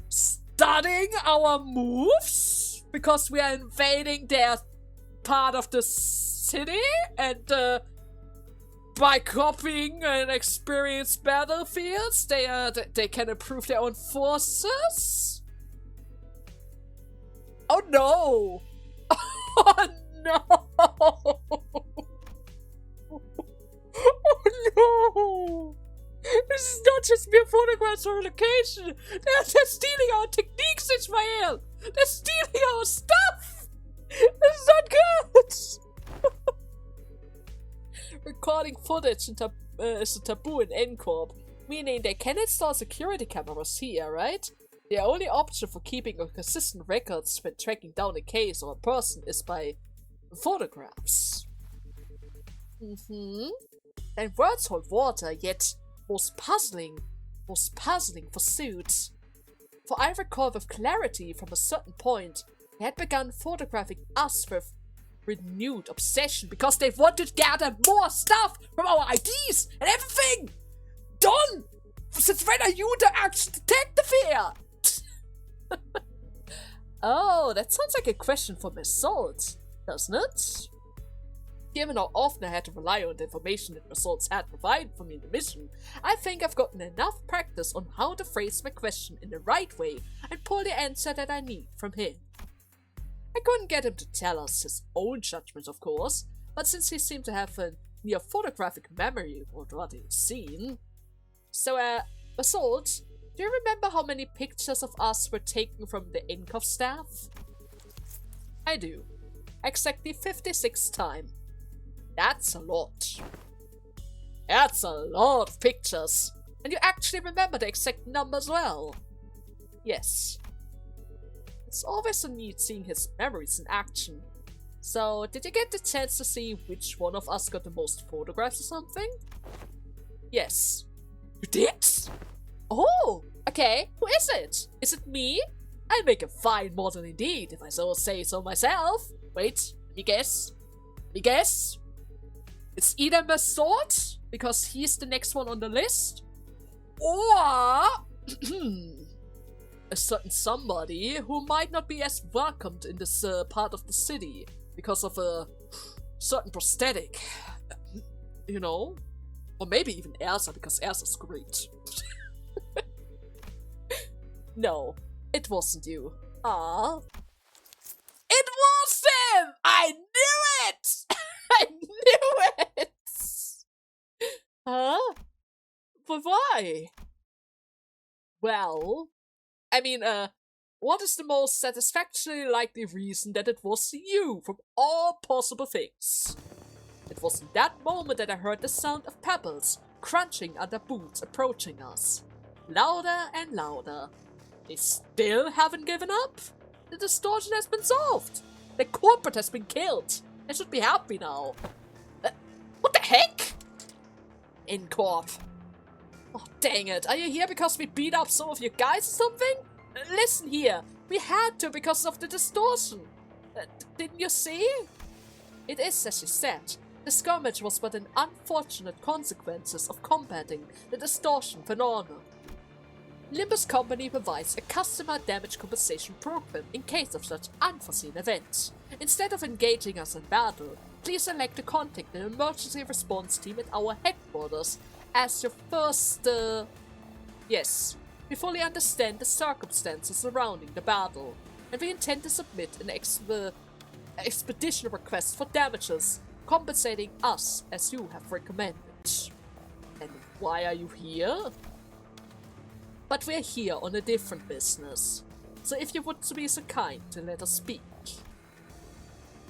studying our moves? Because we are invading their part of the city? And by copying and experienced battlefields, they can improve their own forces? Oh no! Oh no! Oh no! This is not just mere photographs or location! They're stealing our techniques, Ishmael! They're stealing our stuff! This is not good! Recording footage is a taboo in Gyeong-eop, meaning they can install security cameras here, right? The only option for keeping a consistent records when tracking down a case or a person is by photographs. And words hold water, yet most puzzling pursuit. For I recall with clarity from a certain point, they had begun photographing us with renewed obsession because they wanted to gather more stuff from our IDs and everything! Done! Since when are you the action detective here? Oh, that sounds like a question for Miss Salt, doesn't it? Given how often I had to rely on the information that Results had provided for me in the mission, I think I've gotten enough practice on how to phrase my question in the right way and pull the answer that I need from him. I couldn't get him to tell us his own judgment, of course, but since he seemed to have a near photographic memory of what he'd seen. So, Result, do you remember how many pictures of us were taken from the Gyeong-eop staff? I do. Exactly 56 times. That's a lot. That's a lot of pictures. And you actually remember the exact number as well. Yes. It's always so neat seeing his memories in action. So, did you get the chance to see which one of us got the most photographs or something? Yes. You did? Oh, okay. Who is it? Is it me? I'll make a fine model indeed, if I so say so myself. Wait, let me guess. It's either Masort, because he's the next one on the list, or a certain somebody who might not be as welcomed in this part of the city because of a certain prosthetic, you know? Or maybe even Elsa, because Elsa's great. No, it wasn't you. Ah, it was him! I knew it! I knew it! Huh? But why? Well, I mean, what is the most satisfactorily likely reason that it was you from all possible things? It was in that moment that I heard the sound of pebbles crunching under boots approaching us. Louder and louder. They still haven't given up? The distortion has been solved. The corporate has been killed. I should be happy now. What the heck? Incorp. Oh, dang it. Are you here because we beat up some of you guys or something? Listen here. We had to because of the distortion. Didn't you see? It is as you said. The skirmish was but an unfortunate consequences of combating the distortion phenomenon. Limbus Company provides a customer damage compensation program in case of such unforeseen events. Instead of engaging us in battle, please select to contact the emergency response team at our headquarters as your first, Yes, we fully understand the circumstances surrounding the battle, and we intend to submit an expedition request for damages, compensating us as you have recommended. And why are you here? But we're here on a different business, so if you would be so kind to let us speak.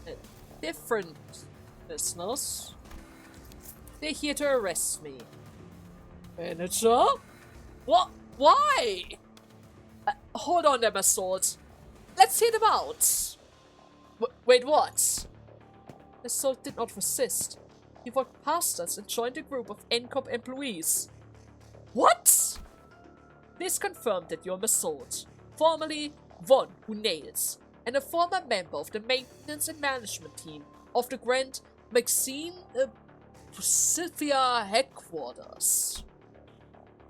A different business? They're here to arrest me. Manager? What? Why? Hold on there, my sword. Let's hear them out. Wait, what? The sword did not resist. He walked past us and joined a group of Gyeong-eop employees. What? Please confirm that you're Massault, formerly One Who Nails, and a former member of the maintenance and management team of the Grand Maxine Pacifica headquarters.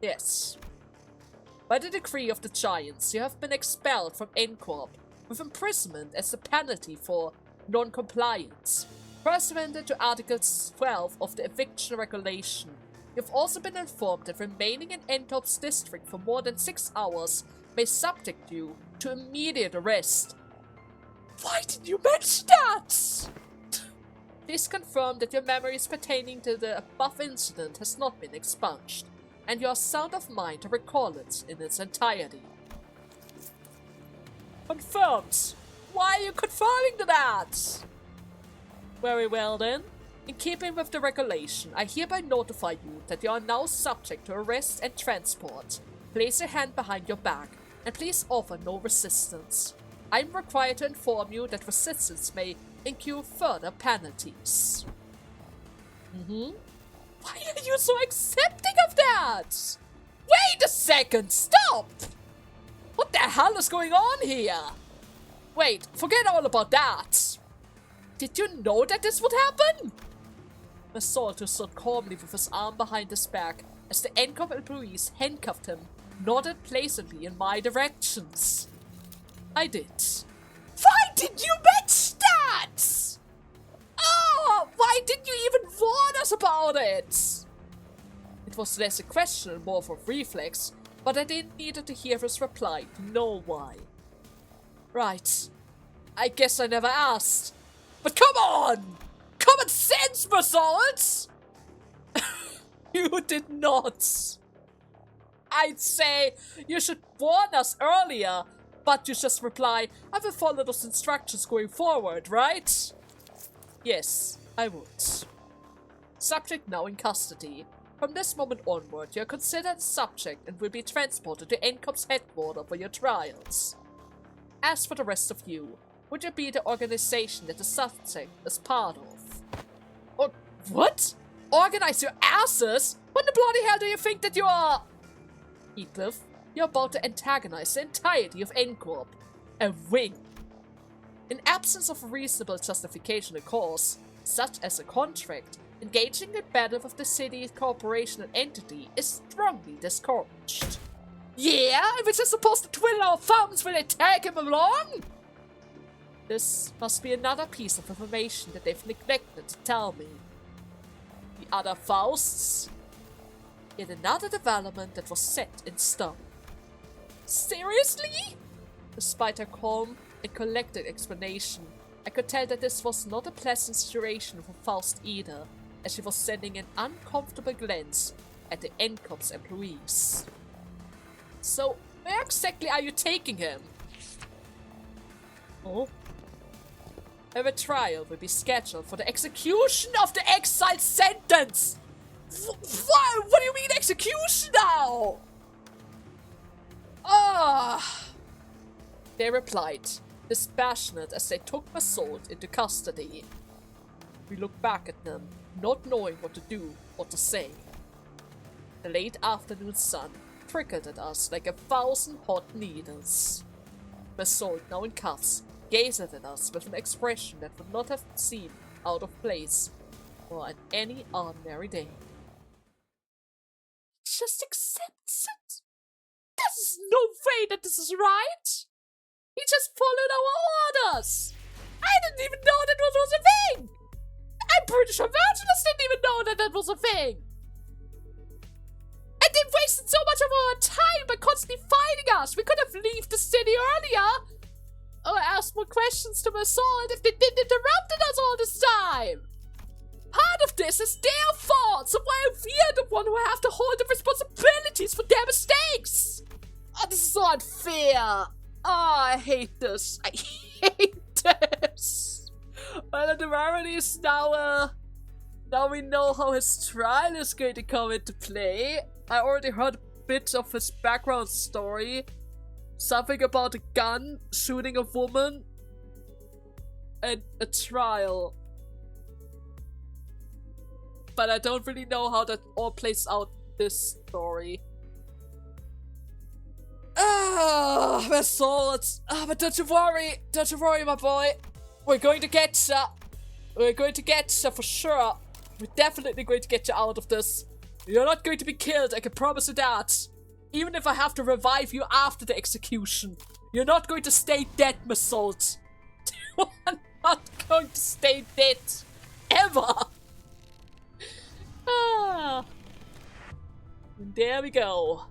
Yes. By the decree of the Giants, you have been expelled from Gyeong-eop with imprisonment as a penalty for non-compliance. Pursuant to Article 12 of the Eviction Regulation, you've also been informed that remaining in Gyeong-eop's district for more than 6 hours may subject you to immediate arrest. Why did you mention that? Please confirm that your memories pertaining to the above incident has not been expunged, and you are sound of mind to recall it in its entirety. Confirmed. Why are you confirming to that? Very well then. In keeping with the regulation, I hereby notify you that you are now subject to arrest and transport. Place your hand behind your back, and please offer no resistance. I am required to inform you that resistance may incur further penalties. Why are you so accepting of that? Wait a second, stop! What the hell is going on here? Wait, forget all about that. Did you know that this would happen? Massault stood calmly with his arm behind his back as the Gyeong-eop employees handcuffed him, nodded pleasantly in my directions. I did. Why did you mention that? Oh, why didn't you even warn us about it? It was less a question and more of a reflex, but I didn't need to hear his reply to know why. Right. I guess I never asked. But come on! Common sense, Massault! You did not. I'd say you should warn us earlier, but you just reply, I will follow those instructions going forward, right? Yes, I would. Subject now in custody. From this moment onward, you are considered a subject and will be transported to Gyeong-eop's headquarters for your trials. As for the rest of you, would you be the organization that the subject is part of? Or what? Organize your asses? What the bloody hell do you think that you are? Heathcliff, you're about to antagonize the entirety of Gyeong-eop. A win. In absence of a reasonable justification of cause, such as a contract, engaging in battle with the city, corporation, and entity is strongly discouraged. Yeah, we're just supposed to twiddle our thumbs when they tag him along? This must be another piece of information that they've neglected to tell me. The other Fausts? Yet another development that was set in stone. Seriously? Despite her calm and collected explanation, I could tell that this was not a pleasant situation for Faust either. as she was sending an uncomfortable glance at the Gyeong-eop's employees. So, where exactly are you taking him? Oh? A trial will be scheduled for the execution of the exile sentence! What do you mean execution now? Ah! They replied, dispassionate as they took Masold into custody. We looked back at them, not knowing what to do or to say. The late afternoon sun prickled at us like 1,000 hot needles. Masold, now in cuffs, gazed at us with an expression that would not have seemed out of place or on any ordinary day. Just accepts it. There's no way that this is right. He just followed our orders. I didn't even know that was a thing. I'm pretty sure Virgilus didn't even know that was a thing. And they wasted so much of our time by constantly fighting us. We could have left the city earlier. Or asked more questions to Masold if they didn't interrupt us all this time. Part of this is their fault, so why are we the one who have to hold the responsibilities for their mistakes? Oh, this is so unfair. Oh, I hate this. I hate this. Well, the reality is now we know how his trial is going to come into play. I already heard a bit of his background story. Something about a gun shooting a woman and a trial. But I don't really know how that all plays out this story. Masold. But don't you worry, my boy. We're going to get ya. We're going to get ya for sure. We're definitely going to get you out of this. You're not going to be killed, I can promise you that. Even if I have to revive you after the execution. You're not going to stay dead, Masold. You are not going to stay dead. Ever. And there we go.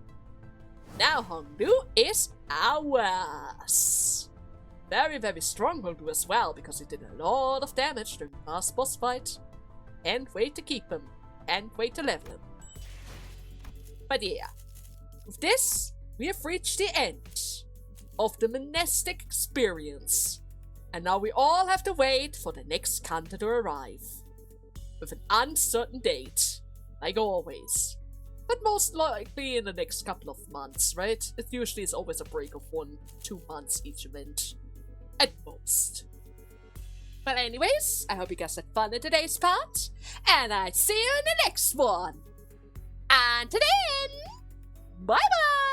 Now Hongdu is ours. Very, very strong Hongdu as well, because he did a lot of damage during the last boss fight. Can't wait to keep him. Can't wait to level him. But yeah, with this, we have reached the end of the Mnestic experience. And now we all have to wait for the next Kanta to arrive. With an uncertain date, like always. But most likely in the next couple of months, right? It usually is always a break of 1-2 months each event. At most. But anyways, I hope you guys had fun in today's part. And I see you in the next one. Until then, bye bye!